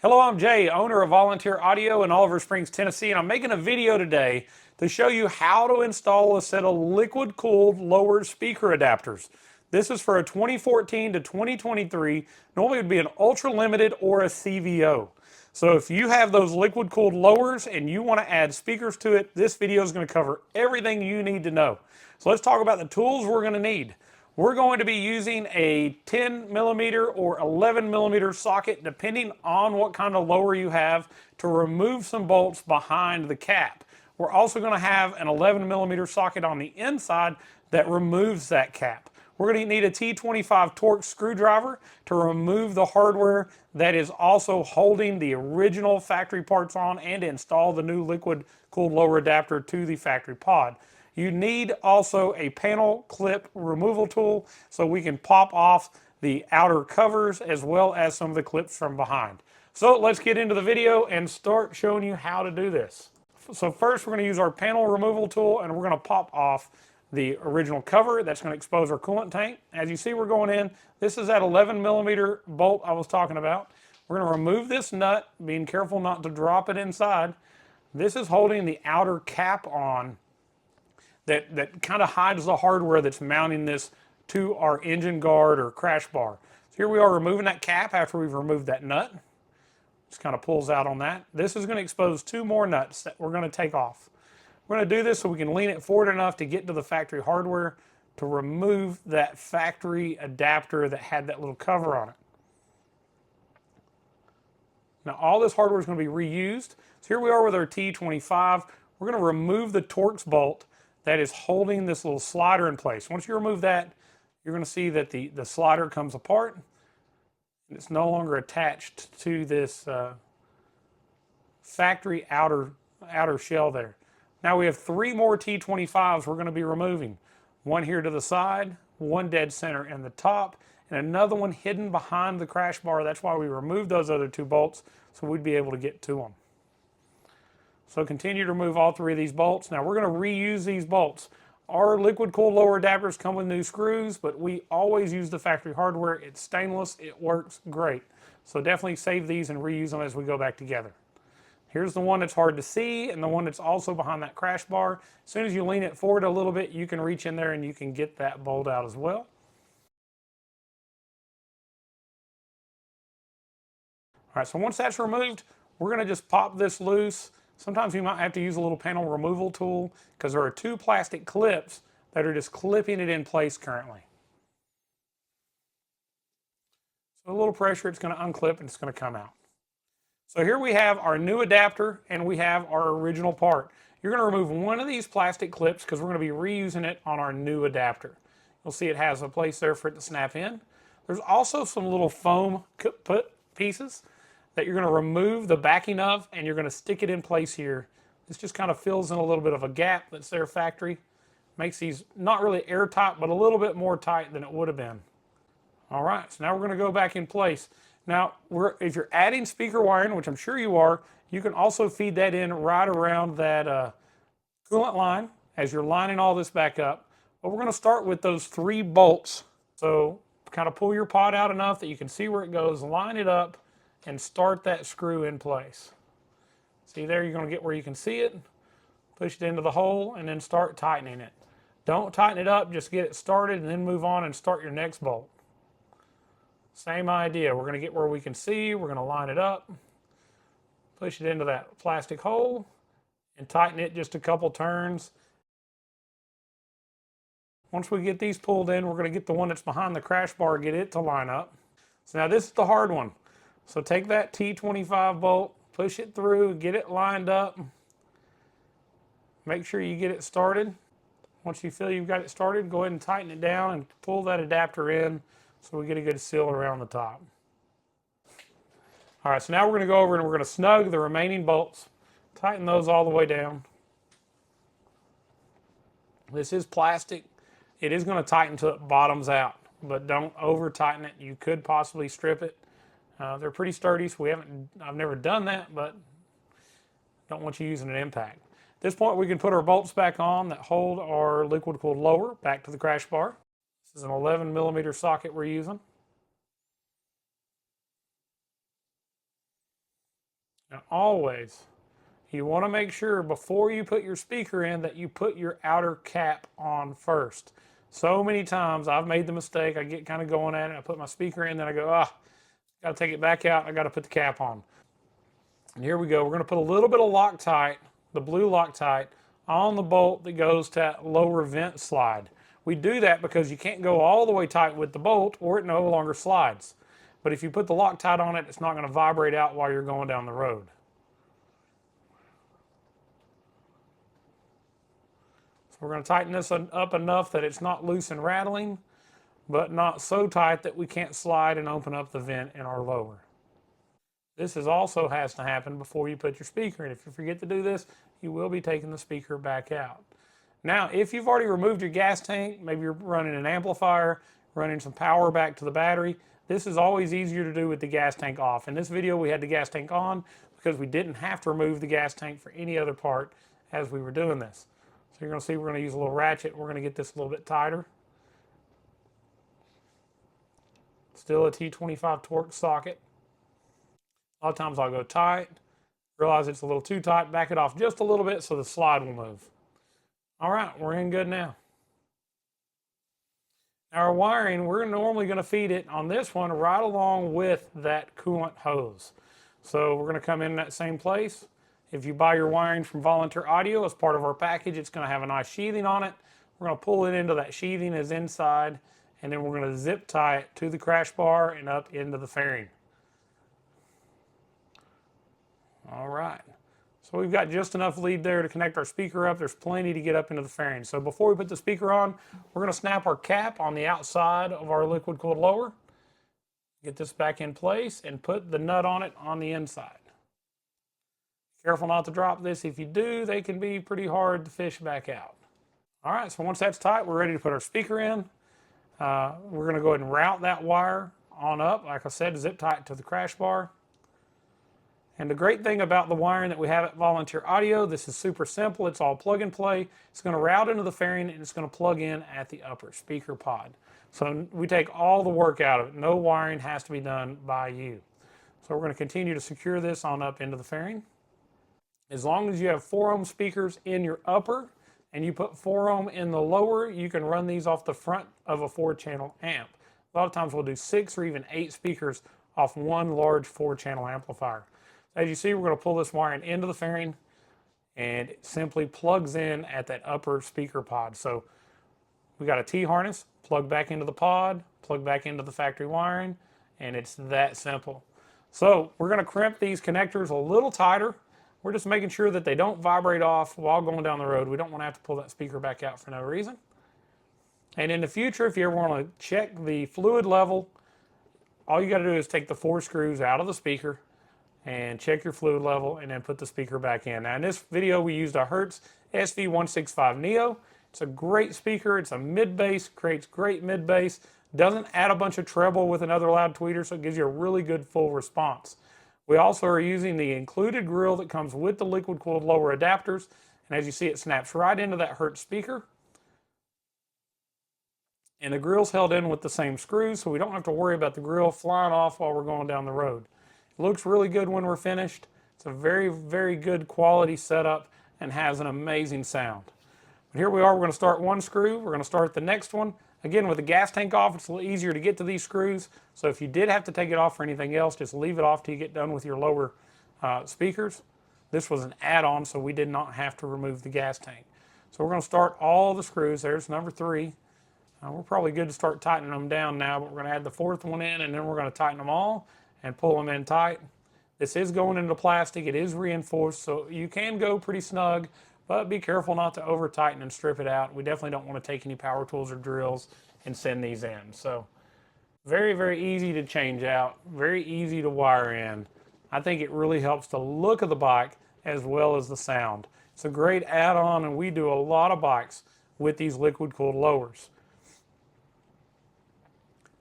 Hello, I'm Jay, owner of Volunteer Audio in Oliver Springs, Tennessee, and I'm making a video today to show you how to install a set of liquid-cooled lowered speaker adapters. This is for a 2014 to 2023, normally it would be an Ultra Limited or a CVO. So if you have those liquid-cooled lowers and you want to add speakers to it, this video is going to cover everything you need to know. So let's talk about the tools we're going to need. We're going to be using a 10 millimeter or 11 millimeter socket, depending on what kind of lower you have, to remove some bolts behind the cap. We're also going to have an 11 millimeter socket on the inside that removes that cap. We're going to need a T25 Torx screwdriver to remove the hardware that is also holding the original factory parts on and install the new liquid cooled lower adapter to the factory pod. You need also a panel clip removal tool so we can pop off the outer covers as well as some of the clips from behind. So let's get into the video and start showing you how to do this. So first we're going to use our panel removal tool and we're going to pop off the original cover that's going to expose our coolant tank. As you see, we're going in. This is that 11 millimeter bolt I was talking about. We're going to remove this nut, being careful not to drop it inside. This is holding the outer cap on that kind of hides the hardware that's mounting this to our engine guard or crash bar. So here we are removing that cap after we've removed that nut. Just kind of pulls out on that. This is going to expose two more nuts that we're going to take off. We're going to do this so we can lean it forward enough to get to the factory hardware to remove that factory adapter that had that little cover on it. Now all this hardware is going to be reused. So here we are with our T25. We're going to remove the Torx bolt that is holding this little slider in place. Once you remove that, you're going to see that the slider comes apart and it's no longer attached to this factory outer shell there. Now we have three more T25s we're going to be removing. One here to the side, one dead center in the top, and another one hidden behind the crash bar. That's why we removed those other two bolts, so we'd be able to get to them. So continue to remove all three of these bolts. Now we're going to reuse these bolts. Our liquid cooled lower adapters come with new screws, but we always use the factory hardware. It's stainless, it works great. So definitely save these and reuse them as we go back together. Here's the one that's hard to see and the one that's also behind that crash bar. As soon as you lean it forward a little bit, you can reach in there and you can get that bolt out as well. All right, so once that's removed, we're going to just pop this loose. Sometimes you might have to use a little panel removal tool because there are two plastic clips that are just clipping it in place currently. So a little pressure, it's going to unclip and it's going to come out. So here we have our new adapter and we have our original part. You're going to remove one of these plastic clips because we're going to be reusing it on our new adapter. You'll see it has a place there for it to snap in. There's also some little foam pieces that you're going to remove the backing of and you're going to stick it in place here. This just kind of fills in a little bit of a gap that's there factory. Makes these not really airtight, but a little bit more tight than it would have been. All right, so now we're going to go back in place. Now, if you're adding speaker wiring, which I'm sure you are, you can also feed that in right around that coolant line as you're lining all this back up. But we're going to start with those three bolts. So kind of pull your pod out enough that you can see where it goes, line it up, and start that screw in place. See there, you're going to get where you can see it. Push it into the hole and then start tightening it. Don't tighten it up, just get it started and then move on and start your next bolt. Same idea, we're going to get where we can see, we're going to line it up, push it into that plastic hole, and tighten it just a couple turns. Once we get these pulled in, we're going to get the one that's behind the crash bar, get it to line up. So now this is the hard one. So take that T25 bolt, push it through, get it lined up. Make sure you get it started. Once you feel you've got it started, go ahead and tighten it down and pull that adapter in so we get a good seal around the top. All right, so now we're going to go over and we're going to snug the remaining bolts. Tighten those all the way down. This is plastic. It is going to tighten until it bottoms out, but don't over tighten it. You could possibly strip it. They're pretty sturdy, so I've never done that, but don't want you using an impact. At this point, we can put our bolts back on that hold our liquid cooled lower back to the crash bar. This is an 11 millimeter socket we're using. Now always, you want to make sure before you put your speaker in that you put your outer cap on first. So many times I've made the mistake, I get kind of going at it, I put my speaker in, then I go, gotta take it back out, I gotta put the cap on. And here we go, we're gonna put a little bit of Loctite, the blue Loctite, on the bolt that goes to that lower vent slide. We do that because you can't go all the way tight with the bolt or it no longer slides. But if you put the Loctite on it, it's not gonna vibrate out while you're going down the road. We're going to tighten this up enough that it's not loose and rattling, but not so tight that we can't slide and open up the vent in our lower. This also has to happen before you put your speaker in. If you forget to do this, you will be taking the speaker back out. Now, if you've already removed your gas tank, maybe you're running an amplifier, running some power back to the battery, this is always easier to do with the gas tank off. In this video, we had the gas tank on because we didn't have to remove the gas tank for any other part as we were doing this. So you're going to see we're going to use a little ratchet. We're going to get this a little bit tighter. Still a T25 torque socket. A lot of times I'll go tight, realize it's a little too tight, back it off just a little bit so the slide will move. All right, we're in good now. Now our wiring, we're normally going to feed it on this one right along with that coolant hose. So we're going to come in that same place. If you buy your wiring from Volunteer Audio as part of our package, it's going to have a nice sheathing on it. We're going to pull it into that sheathing is inside, and then we're going to zip tie it to the crash bar and up into the fairing. All right. So we've got just enough lead there to connect our speaker up. There's plenty to get up into the fairing. So before we put the speaker on, we're going to snap our cap on the outside of our liquid cooled lower. Get this back in place and put the nut on it on the inside. Careful not to drop this. If you do, they can be pretty hard to fish back out. All right, so once that's tight, we're ready to put our speaker in. We're going to go ahead and route that wire on up, like I said, zip tie it to the crash bar. And the great thing about the wiring that we have at Volunteer Audio, this is super simple. It's all plug and play. It's going to route into the fairing and it's going to plug in at the upper speaker pod. So we take all the work out of it. No wiring has to be done by you. So we're going to continue to secure this on up into the fairing. As long as you have 4 ohm speakers in your upper and you put 4 ohm in the lower, you can run these off the front of a 4-channel amp. A lot of times we'll do 6 or even 8 speakers off one large 4-channel amplifier. As you see, we're going to pull this wiring into the fairing and it simply plugs in at that upper speaker pod. So we got a T-harness, plug back into the pod, plug back into the factory wiring, and it's that simple. So we're going to crimp these connectors a little tighter. We're just making sure that they don't vibrate off while going down the road. We don't want to have to pull that speaker back out for no reason. And in the future, if you ever want to check the fluid level, all you got to do is take the 4 screws out of the speaker and check your fluid level and then put the speaker back in. Now in this video, we used a Hertz SV165 Neo. It's a great speaker. It's a mid-bass, creates great mid-bass, doesn't add a bunch of treble with another loud tweeter, so it gives you a really good full response. We also are using the included grill that comes with the liquid cooled lower adapters. And as you see, it snaps right into that Hertz speaker. And the grill's held in with the same screws, so we don't have to worry about the grill flying off while we're going down the road. It looks really good when we're finished. It's a very, very good quality setup and has an amazing sound. But here we are, we're going to start one screw. We're going to start the next one. Again, with the gas tank off, it's a little easier to get to these screws. So if you did have to take it off for anything else, just leave it off till you get done with your lower speakers. This was an add-on, so we did not have to remove the gas tank. So we're going to start all the screws. There's number 3. We're probably good to start tightening them down now, but we're going to add the 4th one in, and then we're going to tighten them all and pull them in tight. This is going into plastic. It is reinforced, so you can go pretty snug, but be careful not to over tighten and strip it out. We definitely don't want to take any power tools or drills and send these in. So very, very easy to change out, very easy to wire in. I think it really helps the look of the bike as well as the sound. It's a great add-on, and we do a lot of bikes with these liquid cooled lowers.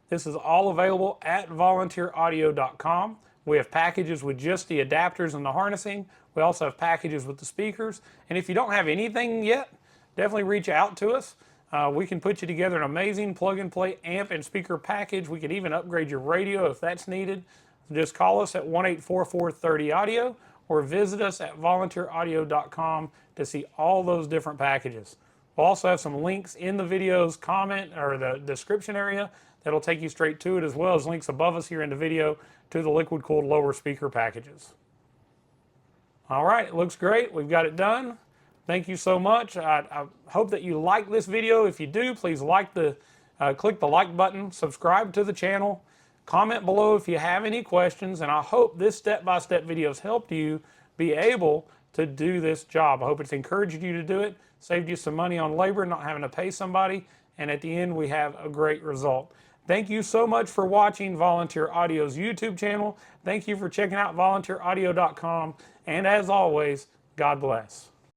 This is all available at volunteeraudio.com. We have packages with just the adapters and the harnessing. We also have packages with the speakers. And if you don't have anything yet, definitely reach out to us. We can put you together an amazing plug-and-play amp and speaker package. We could even upgrade your radio if that's needed. Just call us at 1-844-30-AUDIO, or visit us at volunteeraudio.com to see all those different packages. We'll also have some links in the video's comment or the description area that'll take you straight to it, as well as links above us here in the video to the liquid cooled lower speaker packages. All right, it looks great. We've got it done. Thank you so much. I hope that you like this video. If you do, please click the like button, subscribe to the channel, comment below if you have any questions, and I hope this step-by-step video has helped you be able to do this job. I hope it's encouraged you to do it, saved you some money on labor, not having to pay somebody, and at the end we have a great result. Thank you so much for watching Volunteer Audio's YouTube channel. Thank you for checking out volunteeraudio.com, and as always, God bless.